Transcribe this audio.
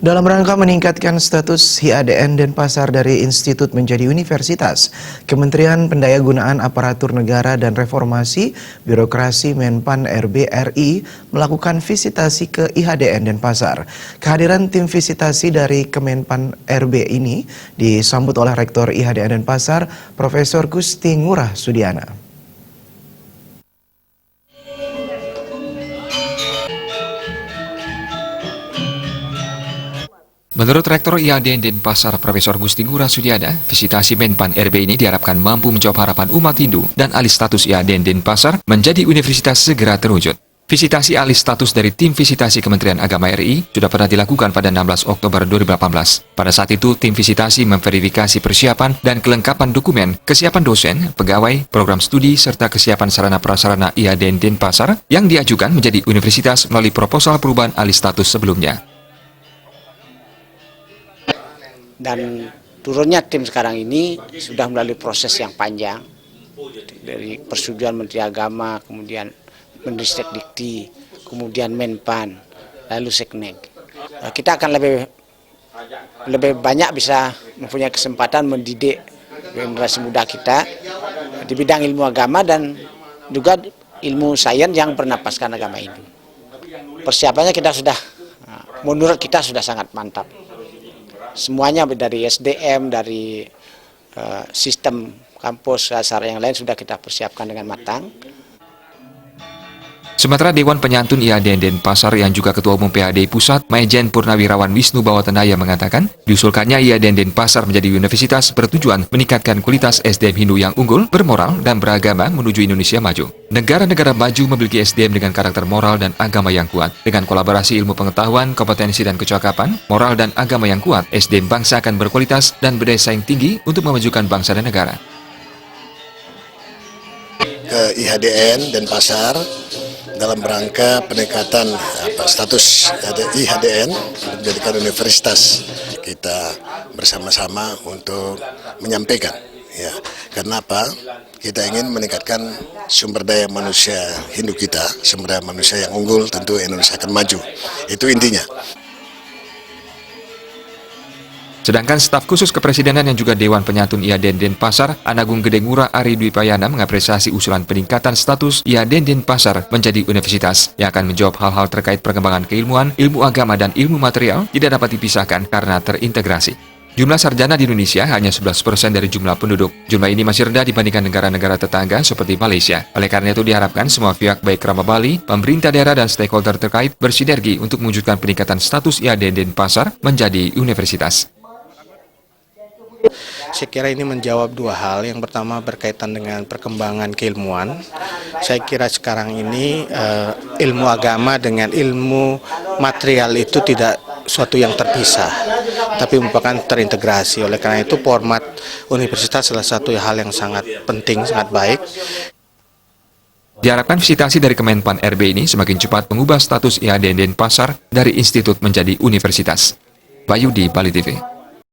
Dalam rangka meningkatkan status IADN Denpasar dari institut menjadi universitas, Kementerian Pendayagunaan Aparatur Negara dan Reformasi Birokrasi Menpan RB RI melakukan visitasi ke IHDN Denpasar. Kehadiran tim visitasi dari Kemenpan RB ini disambut oleh Rektor IHDN Denpasar, Profesor Gusti Ngurah Sudiana. Menurut Rektor IADN Denpasar Profesor Gusti Ngurah Sudiana, visitasi Menpan RB ini diharapkan mampu menjawab harapan umat Hindu dan alih status IADN Denpasar menjadi universitas segera terwujud. Visitasi alih status dari tim visitasi Kementerian Agama RI sudah pernah dilakukan pada 16 Oktober 2018. Pada saat itu, tim visitasi memverifikasi persiapan dan kelengkapan dokumen, kesiapan dosen, pegawai, program studi, serta kesiapan sarana prasarana IADN Denpasar yang diajukan menjadi universitas melalui proposal perubahan alih status sebelumnya. Dan turunnya tim sekarang ini sudah melalui proses yang panjang dari persetujuan Menteri Agama, kemudian Mendristek Dikti, kemudian Menpan, lalu Seknek. Kita akan lebih banyak bisa mempunyai kesempatan mendidik generasi muda kita di bidang ilmu agama dan juga ilmu sains yang bernapaskan agama Hindu. Persiapannya kita sudah, menurut kita sudah sangat mantap. Semuanya dari SDM, dari sistem kampus dasar yang lain sudah kita persiapkan dengan matang. Sementara Dewan Penyantun IADN Denpasar yang juga Ketua Umum PAD Pusat, Majen Purnawirawan Wisnu Bawatanaya mengatakan, diusulkannya IADN Denpasar menjadi universitas bertujuan meningkatkan kualitas SDM Hindu yang unggul, bermoral, dan beragama menuju Indonesia maju. Negara-negara maju memiliki SDM dengan karakter moral dan agama yang kuat. Dengan kolaborasi ilmu pengetahuan, kompetensi, dan kecakapan, moral dan agama yang kuat, SDM bangsa akan berkualitas dan berdaya saing tinggi untuk memajukan bangsa dan negara. Ke IHDN Denpasar dalam rangka peningkatan status IHDN menjadikan universitas. Kita bersama-sama untuk menyampaikan, ya, karena apa? Kita ingin meningkatkan sumber daya manusia Hindu kita, sumber daya manusia yang unggul, tentu Indonesia akan maju. Itu intinya. Sedangkan staf khusus kepresidenan yang juga Dewan Penyantun IADN Denpasar, Anagung Gede Ngurah Ari Dwi Payana mengapresiasi usulan peningkatan status IADN Denpasar menjadi universitas yang akan menjawab hal-hal terkait perkembangan keilmuan, ilmu agama, dan ilmu material tidak dapat dipisahkan karena terintegrasi. Jumlah sarjana di Indonesia hanya 11% dari jumlah penduduk. Jumlah ini masih rendah dibandingkan negara-negara tetangga seperti Malaysia. Oleh karena itu diharapkan semua pihak baik Rama Bali, pemerintah daerah, dan stakeholder terkait bersinergi untuk mewujudkan peningkatan status IADN Denpasar menjadi universitas. Saya kira ini menjawab dua hal. Yang pertama berkaitan dengan perkembangan keilmuan. Saya kira sekarang ini ilmu agama dengan ilmu material itu tidak suatu yang terpisah, tapi merupakan terintegrasi. Oleh karena itu format universitas salah satu hal yang sangat penting, sangat baik. Diharapkan visitasi dari Kemenpan RB ini semakin cepat mengubah status IADN Denpasar dari institut menjadi universitas. Bayu di Bali TV.